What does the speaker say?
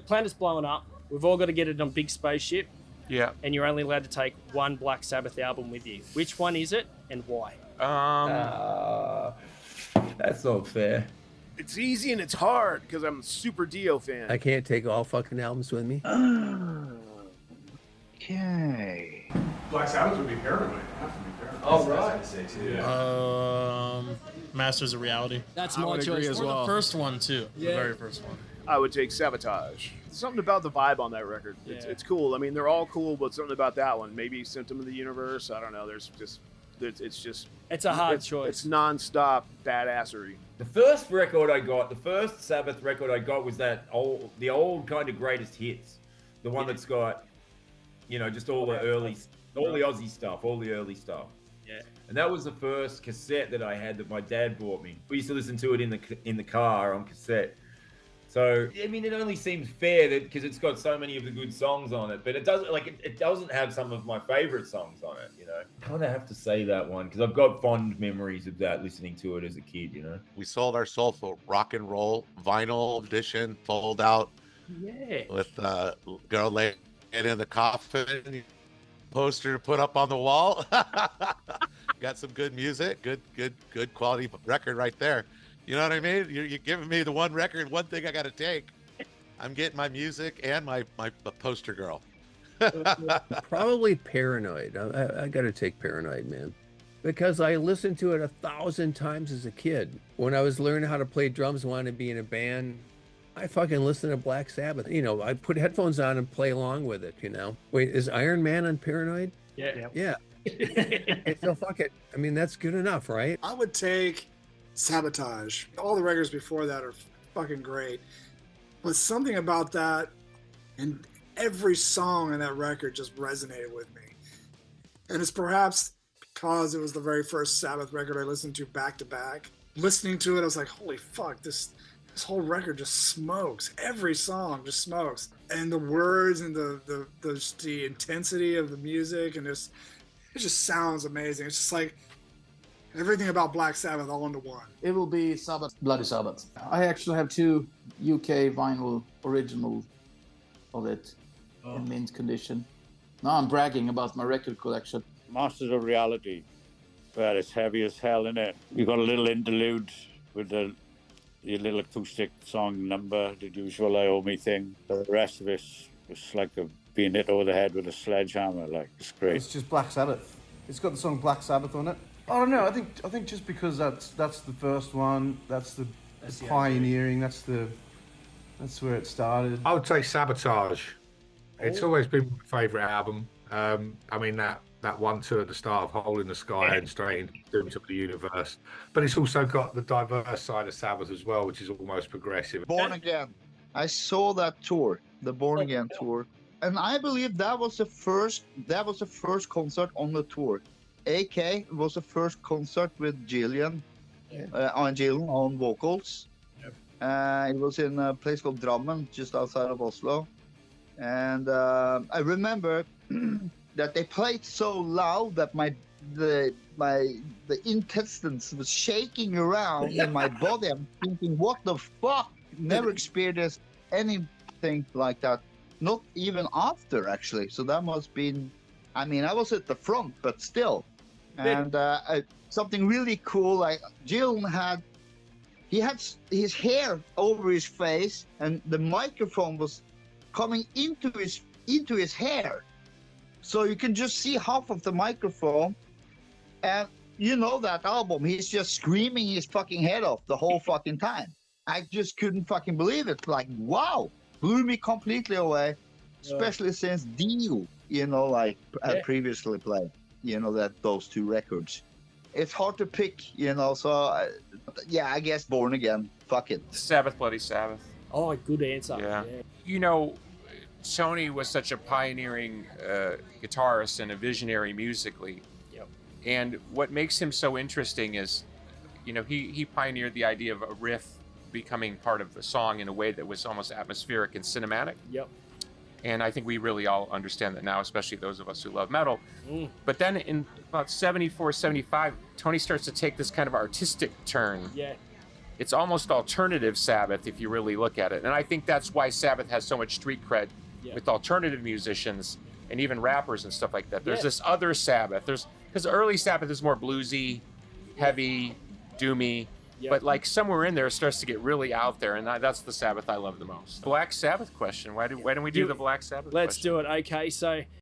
planet's blowing up. We've all got to get it on a big spaceship. Yeah. And you're only allowed to take one Black Sabbath album with you. Which one is it and why? That's not fair. It's easy and it's hard because I'm a super Dio fan. I can't take all fucking albums with me. Okay. Black Sabbath would be Paranoid. It has to be Paranoid. Oh, right. I say too. Masters of Reality. That's I my would agree choice. as Or well. the first one too. Yeah. The very first one. I would take Sabotage. Something about the vibe on that record. It's cool. I mean, they're all cool, but something about that one. Maybe Symptom of the Universe. I don't know. It's a hard choice. It's non-stop badassery. The first Sabbath record I got was the old kind of greatest hits. The one that's got, just all the Aussie stuff, all the early stuff. Yeah. And that was the first cassette that I had that my dad bought me. We used to listen to it in the car on cassette. So, I mean, it only seems fair that because it's got so many of the good songs on it, but it doesn't have some of my favorite songs on it, Kind of have to say that one because I've got fond memories of that, listening to it as a kid, We sold our soul for rock and roll vinyl edition, fold out. Yeah. With girl laying in the coffin, poster to put up on the wall. Got some good music, good quality record right there. You know what I mean? You're giving me the one record, one thing I got to take. I'm getting my music and my poster girl. Probably Paranoid. I got to take Paranoid, man. Because I listened to it 1,000 times as a kid. When I was learning how to play drums and wanted to be in a band, I fucking listened to Black Sabbath. I put headphones on and play along with it, Wait, is Iron Man on Paranoid? Yeah. Yeah. So fuck it. I mean, that's good enough, right? I would take Sabotage. All the records before that are fucking great. But something about that and every song in that record just resonated with me. And it's perhaps because it was the very first Sabbath record I listened to back to back. Listening to it, I was like, holy fuck, this whole record just smokes. Every song just smokes. And the words and the intensity of the music and it just sounds amazing. It's just like everything about Black Sabbath all into one. It will be Sabbath, Bloody Sabbath. I actually have 2 UK vinyl original of it in mint condition. Now I'm bragging about my record collection. Masters of Reality. Well, it's heavy as hell, isn't it? You got a little interlude with the little acoustic song number, the usual I Owe Me thing. The rest of it was like being hit over the head with a sledgehammer. It's great. It's just Black Sabbath. It's got the song Black Sabbath on it. I don't know. I think just because that's the first one, that's the pioneering. That's where it started. I would say Sabotage. It's always been my favourite album. I mean that 1-2 at the start of Hole in the Sky and straight into Doom of the Universe. But it's also got the diverse side of Sabbath as well, which is almost progressive. Born Again. I saw that tour, the Born Again tour, and I believe that was the first concert on the tour. AK was the first concert with Gillian on vocals. It was in a place called Drammen, just outside of Oslo. And I remember that they played so loud that the intestines was shaking around in my body. I'm thinking, what the fuck? Never experienced anything like that. Not even after, actually. So that must been. I mean, I was at the front, but still. And something really cool. Like Gillen had his hair over his face, and the microphone was coming into his hair, so you can just see half of the microphone. And that album, he's just screaming his fucking head off the whole fucking time. I just couldn't fucking believe it. Like, wow, blew me completely away, especially since Dio, had previously played, those 2 records. It's hard to pick, so I guess Born Again. Fuck it. Sabbath, Bloody Sabbath. Oh, good answer. Yeah. Tony was such a pioneering guitarist and a visionary musically. Yep. And what makes him so interesting is, he pioneered the idea of a riff becoming part of the song in a way that was almost atmospheric and cinematic. Yep. And I think we really all understand that now, especially those of us who love metal. But then in about 74, 75, Tony starts to take this kind of artistic turn. Yeah. it's almost alternative Sabbath if you really look at it. And I think that's why Sabbath has so much street cred with alternative musicians and even rappers and stuff like that. There's this other Sabbath. Because early Sabbath is more bluesy, heavy, doomy. But like somewhere in there, it starts to get really out there, and that's the Sabbath I love the most. Black Sabbath question. Why didn't we do the Black Sabbath? Let's question? do it. Okay, so